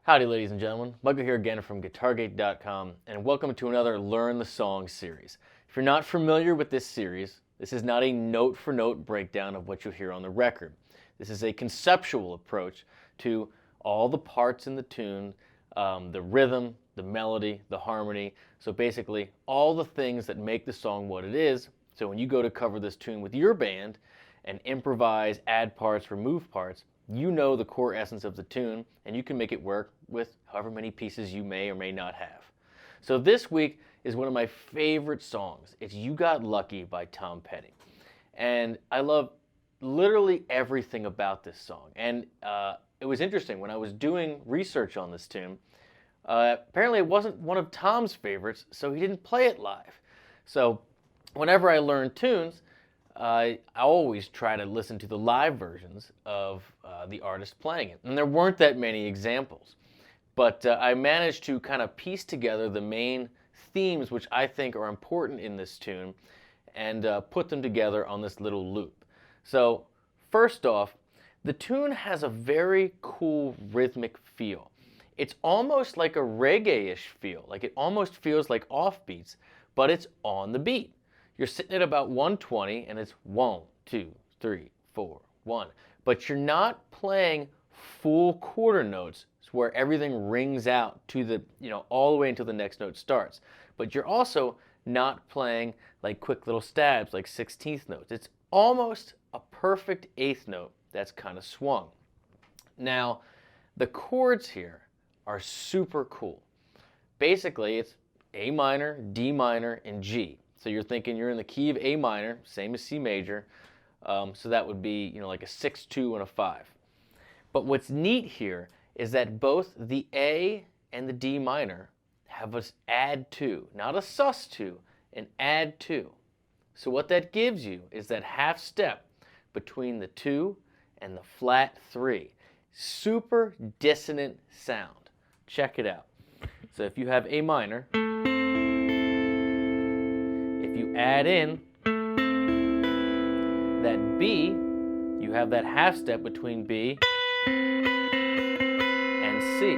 Howdy ladies and gentlemen, Michael here again from GuitarGate.com and welcome to another Learn the Song series. If you're not familiar with this series, this is not a note-for-note breakdown of what you'll hear on the record. This is a conceptual approach to all the parts in the tune, the rhythm, the melody, the harmony, so basically all the things that make the song what it is. So when you go to cover this tune with your band and improvise, add parts, remove parts, you know the core essence of the tune, and you can make it work with however many pieces you may or may not have. So this week is one of my favorite songs. It's You Got Lucky by Tom Petty. And I love literally everything about this song. And it was interesting, when I was doing research on this tune, apparently it wasn't one of Tom's favorites, so he didn't play it live. So whenever I learn tunes, I always try to listen to the live versions of the artist playing it. And there weren't that many examples. But I managed to kind of piece together the main themes which I think are important in this tune and put them together on this little loop. So first off, the tune has a very cool rhythmic feel. It's almost like a reggae-ish feel. Like it almost feels like offbeats, but it's on the beat. You're sitting at about 120 and it's 1, 2, 3, 4, 1. But you're not playing full quarter notes where everything rings out to the, all the way until the next note starts. But you're also not playing like quick little stabs like 16th notes. It's almost a perfect 8th note that's kind of swung. Now, the chords here are super cool. Basically, it's A minor, D minor, and G. So you're thinking you're in the key of A minor, same as C major. So that would be, like a 6-2 and a 5. But what's neat here is that both the A and the D minor have an add 2, not a sus2, an add 2. So what that gives you is that half step between the 2 and the flat 3. Super dissonant sound. Check it out. So if you have A minor, if you add in that B, you have that half step between B and C.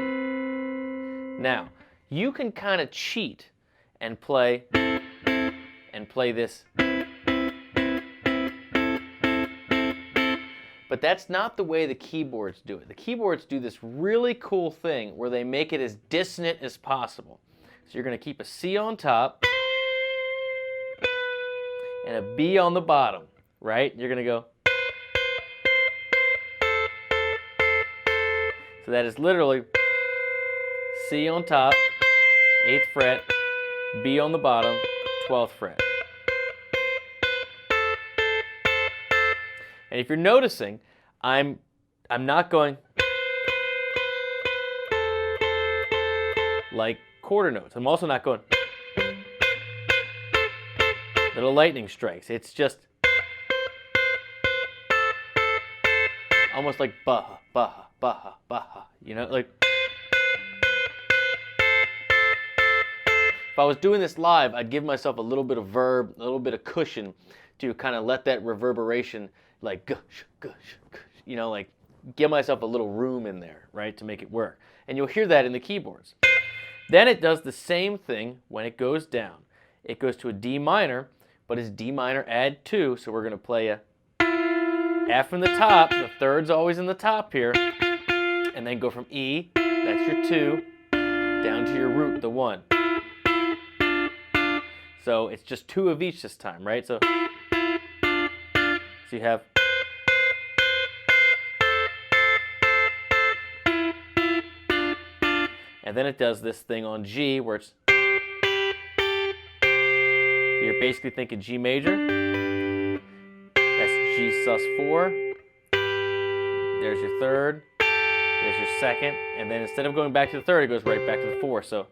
Now, you can kind of cheat and play this. But that's not the way the keyboards do it. The keyboards do this really cool thing where they make it as dissonant as possible. So you're going to keep a C on top and a B on the bottom, right? You're going to go. So that is literally C on top, 8th fret, B on the bottom, 12th fret. And if you're noticing, I'm not going like quarter notes. I'm also not going little lightning strikes. It's just almost like baha, baha, baha, baha. Like if I was doing this live, I'd give myself a little bit of verb, a little bit of cushion to kind of let that reverberation like gush, gush, gush, like give myself a little room in there, right, to make it work. And you'll hear that in the keyboards. Then it does the same thing when it goes down. It goes to a D minor, but it's D minor add 2, so we're going to play a F in the top, the third's always in the top here, and then go from E, that's your 2, down to your root, the 1. So it's just 2 of each this time, right? So you have and then it does this thing on G where it's so you're basically thinking G major. That's G sus 4. There's your third. There's your second. And then instead of going back to the third, it goes right back to the 4. So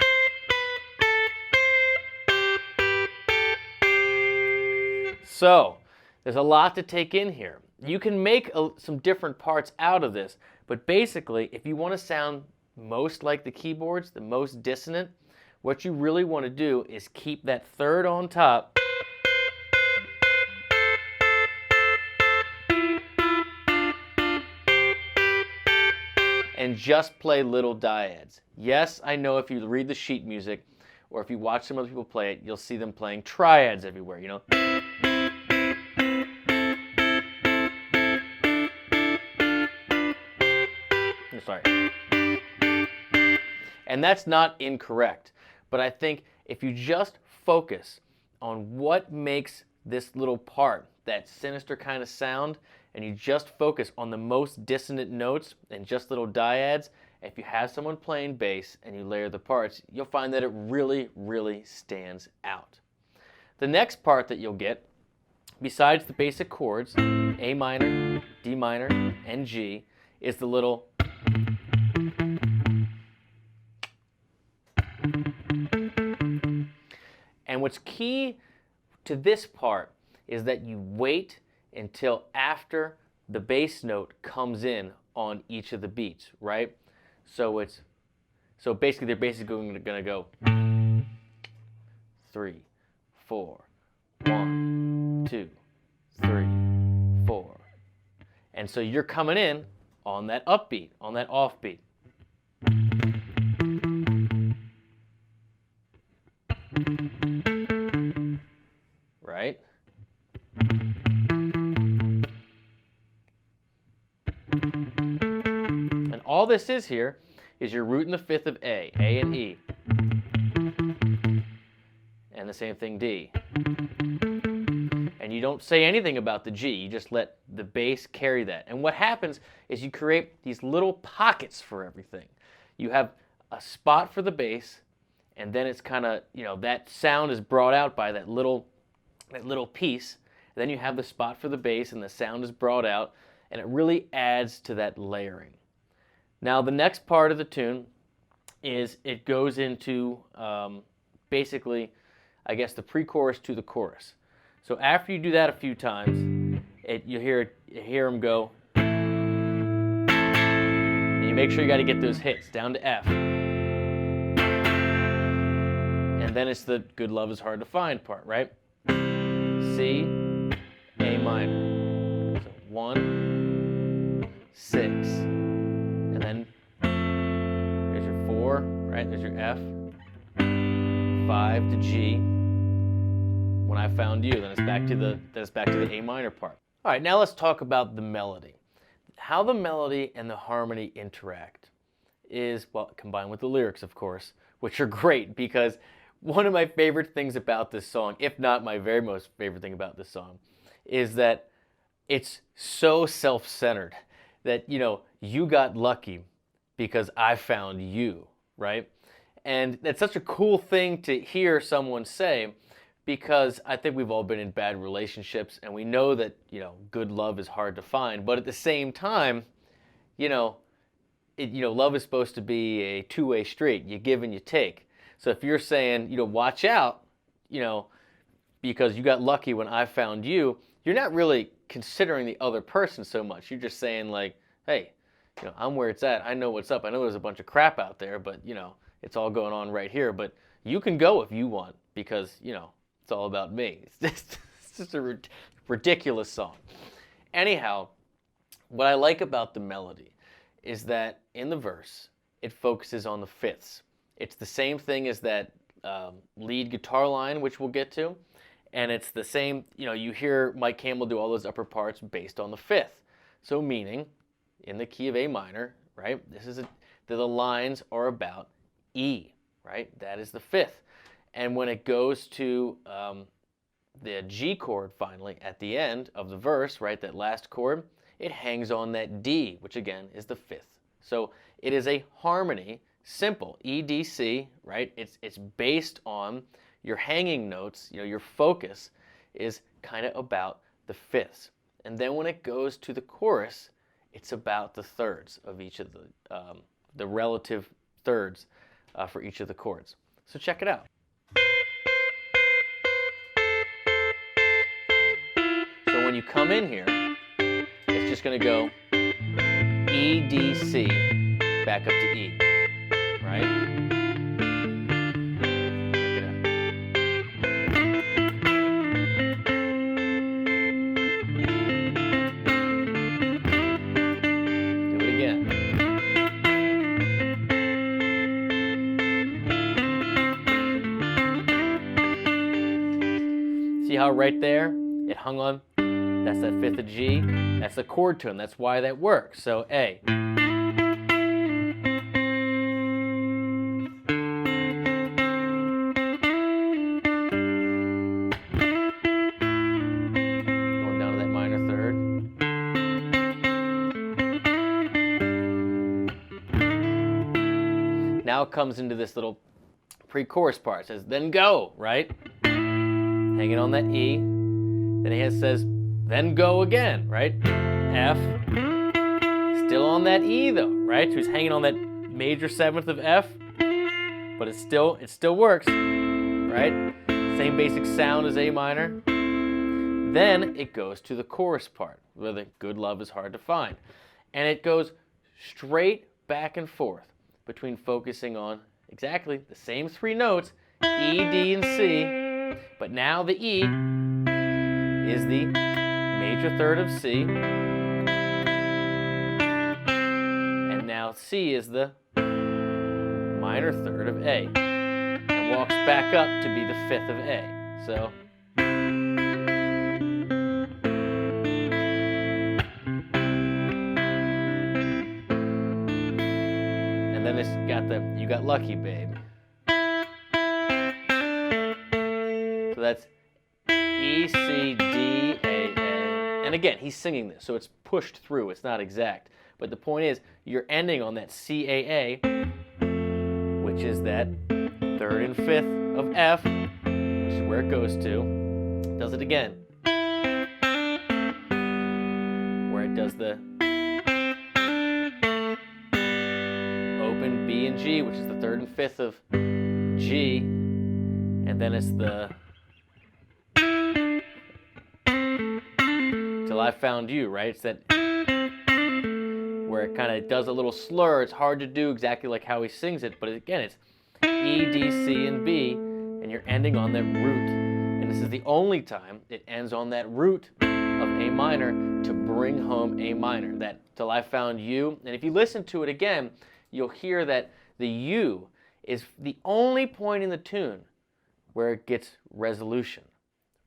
there's a lot to take in here. You can make some different parts out of this, but basically, if you want to sound most like the keyboards, the most dissonant, what you really want to do is keep that third on top and just play little dyads. Yes, I know if you read the sheet music or if you watch some other people play it, you'll see them playing triads everywhere, you know. Sorry. And that's not incorrect, but I think if you just focus on what makes this little part, that sinister kind of sound, and you just focus on the most dissonant notes and just little dyads, if you have someone playing bass and you layer the parts, you'll find that it really, really stands out. The next part that you'll get, besides the basic chords, A minor, D minor, and G, is the little and what's key to this part is that you wait until after the bass note comes in on each of the beats, right? So basically they're basically going to go 3, 4, 1, 2, 3, 4. And so you're coming in on that upbeat, on that offbeat. Right? And all this is here is your root and the fifth of A and E. And the same thing D. And you don't say anything about the G, you just let the bass carry that. And what happens is you create these little pockets for everything. You have a spot for the bass, and then it's kind of, you know, that sound is brought out by that little piece. And then you have the spot for the bass, and the sound is brought out, and it really adds to that layering. Now the next part of the tune is it goes into basically, I guess, the pre-chorus to the chorus. So after you do that a few times, you hear them go. And you make sure you got to get those hits down to F. And then it's the good love is hard to find part, right? C, A minor. So 1, 6. And then there's your 4, right? There's your F. 5 to G. When I found you, then it's back to the A minor part. All right, now let's talk about the melody. How the melody and the harmony interact is, well, combined with the lyrics, of course, which are great because one of my favorite things about this song, if not my very most favorite thing about this song, is that it's so self-centered that, you know, you got lucky because I found you, right? And that's such a cool thing to hear someone say, because I think we've all been in bad relationships and we know that, you know, good love is hard to find. But at the same time, love is supposed to be a two-way street. You give and you take. So if you're saying, watch out, because you got lucky when I found you, you're not really considering the other person so much. You're just saying like, hey, I'm where it's at. I know what's up. I know there's a bunch of crap out there, but, it's all going on right here. But you can go if you want because, it's all about me. It's just a ridiculous song. Anyhow, what I like about the melody is that in the verse, it focuses on the fifths. It's the same thing as that lead guitar line, which we'll get to. And it's the same, you hear Mike Campbell do all those upper parts based on the fifth. So meaning, in the key of A minor, right, the lines are about E, right? That is the fifth. And when it goes to the G chord finally at the end of the verse, right, that last chord, it hangs on that D, which again is the fifth. So it is a harmony, simple, E, D, C, right? It's based on your hanging notes, your focus is kind of about the fifths. And then when it goes to the chorus, it's about the thirds of each of the relative thirds for each of the chords. So check it out. So when you come in here, it's just going to go E, D, C, back up to E, right? Check it out. Do it again. right there, it hung on, that's that fifth of G, that's a chord tone, that's why that works. So A. Going down to that minor third. Now it comes into this little pre-chorus part. It says, then go, right? Hanging on that E. Then he says, then go again, right? F. Still on that E though, right? So he's hanging on that major seventh of F, but it still works, right? Same basic sound as A minor. Then it goes to the chorus part, where the good love is hard to find. And it goes straight back and forth between focusing on exactly the same three notes, E, D, and C, but now the E is the major third of C, and now C is the minor third of A, and walks back up to be the fifth of A. So and then it's got the You Got Lucky, Babe. So that's E, C, D, A, A. And again, he's singing this, so it's pushed through. It's not exact. But the point is, you're ending on that C, A, A, which is that third and fifth of F, which is where it goes to. Does it again. Where it does the open B and G, which is the third and fifth of G, and then it's the Till I Found You, right? It's that where it kind of does a little slur. It's hard to do exactly like how he sings it, but again, it's E, D, C, and B, and you're ending on that root. And this is the only time it ends on that root of A minor to bring home A minor, that Till I Found You. And if you listen to it again, you'll hear that the U is the only point in the tune where it gets resolution,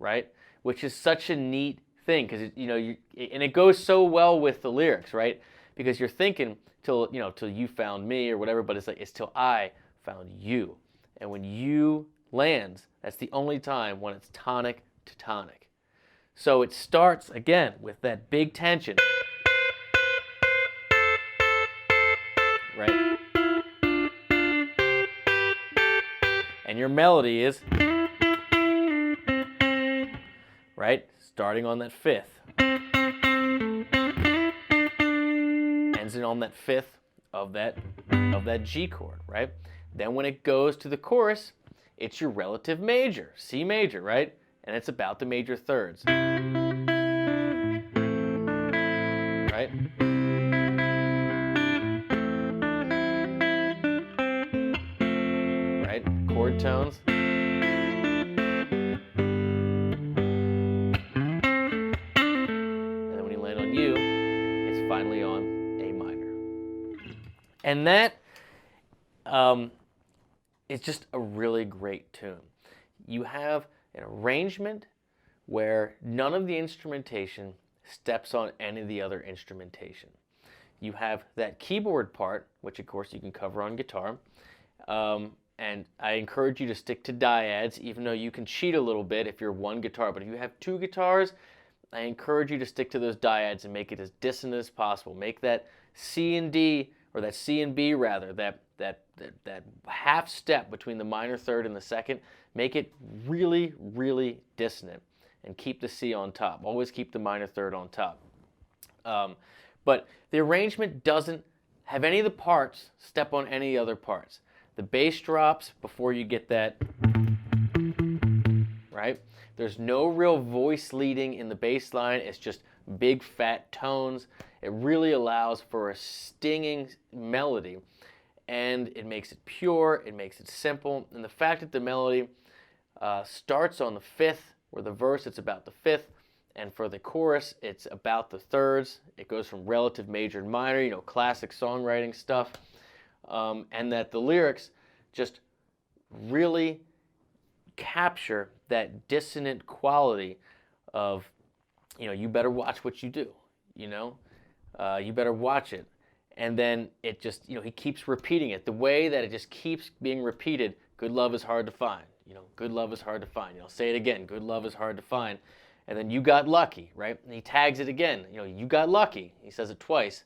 right? Which is such a neat thing, because and it goes so well with the lyrics, right? Because you're thinking till you found me or whatever, but it's till I found you. And when you lands, that's the only time when it's tonic to tonic. So it starts again with that big tension, right? And your melody is, right, starting on that fifth, ends it on that fifth of that G chord, right? Then when it goes to the chorus, it's your relative major, C major, right? And it's about the major thirds, right? Right? Chord tones. And then when you land on U, it's finally on A minor. And that is just a really great tune. You have an arrangement where none of the instrumentation steps on any of the other instrumentation. You have that keyboard part, which of course you can cover on guitar, and I encourage you to stick to dyads, even though you can cheat a little bit if you're one guitar. But if you have two guitars, I encourage you to stick to those dyads and make it as dissonant as possible. Make that C and D, or that C and B rather, that half step between the minor third and the second, make it really, really dissonant, and keep the C on top. Always keep the minor third on top. But the arrangement doesn't have any of the parts step on any other parts. The bass drops before you get that, right? There's no real voice leading in the bass line. It's just big fat tones. It really allows for a stinging melody, and it makes it pure, it makes it simple. And the fact that the melody starts on the fifth, where the verse, it's about the fifth, and for the chorus, it's about the thirds. It goes from relative major and minor, classic songwriting stuff. And that the lyrics just really capture that dissonant quality of, you better watch what you do, you better watch it. And then it just, he keeps repeating it. The way that it just keeps being repeated, good love is hard to find. Good love is hard to find. Say it again, good love is hard to find. And then you got lucky, right? And he tags it again. You got lucky. He says it twice.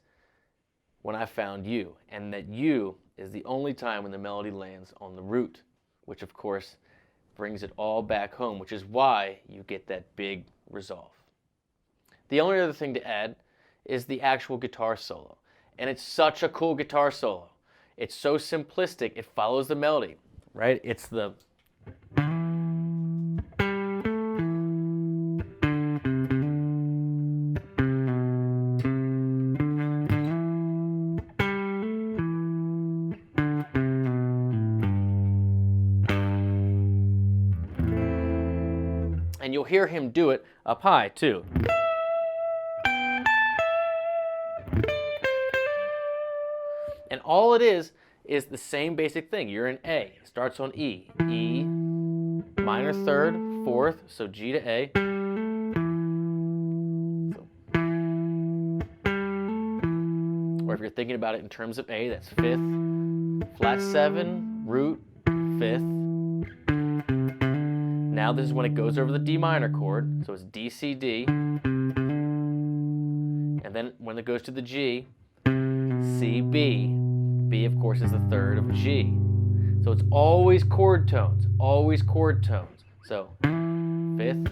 When I found you. And that you is the only time when the melody lands on the root, which of course brings it all back home, which is why you get that big resolve. The only other thing to add is the actual guitar solo. And it's such a cool guitar solo. It's so simplistic, it follows the melody, right? It's the... And you'll hear him do it up high, too. And all it is the same basic thing. You're in A. It starts on E. E, minor third, fourth, so G to A. Or if you're thinking about it in terms of A, that's fifth, flat 7, root, fifth. Now this is when it goes over the D minor chord, so it's D, C, D. And then when it goes to the G, C, B. B, of course, is the third of G. So it's always chord tones, always chord tones. So fifth,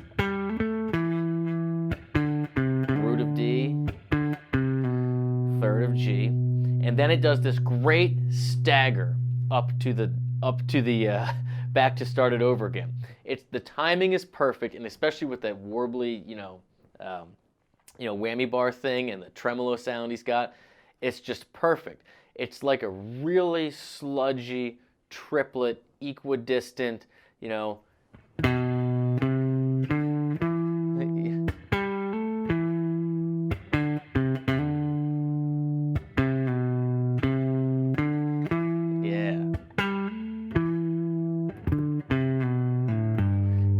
root of D, third of G. And then it does this great stagger up to the back to start it over again. The timing is perfect, and especially with that warbly, whammy bar thing and the tremolo sound he's got, it's just perfect. It's like a really sludgy triplet, equidistant, Yeah.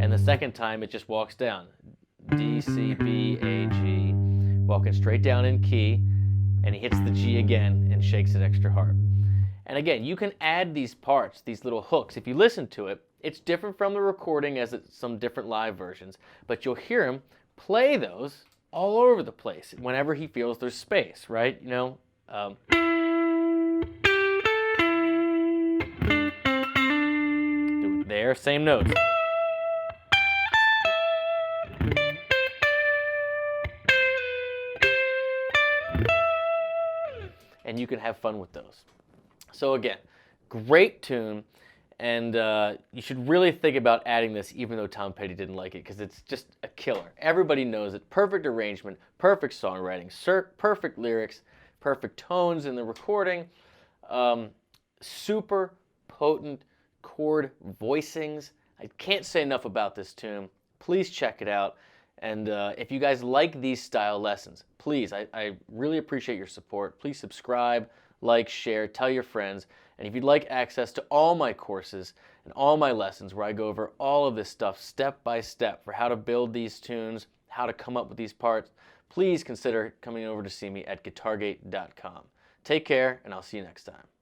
And the second time it just walks down. D, C, B, A, G, walking straight down in key, and he hits the G again and shakes it extra hard. And again, you can add these parts, these little hooks. If you listen to it, it's different from the recording as it's some different live versions, but you'll hear him play those all over the place whenever he feels there's space, right? Do it there, same notes. And you can have fun with those. So again, great tune, and you should really think about adding this even though Tom Petty didn't like it, because it's just a killer. Everybody knows it. Perfect arrangement, perfect songwriting, perfect lyrics, perfect tones in the recording, super potent chord voicings. I can't say enough about this tune. Please check it out. And if you guys like these style lessons, please, I really appreciate your support. Please subscribe, like, share, tell your friends. And if you'd like access to all my courses and all my lessons where I go over all of this stuff step by step for how to build these tunes, how to come up with these parts, please consider coming over to see me at guitargate.com. Take care, and I'll see you next time.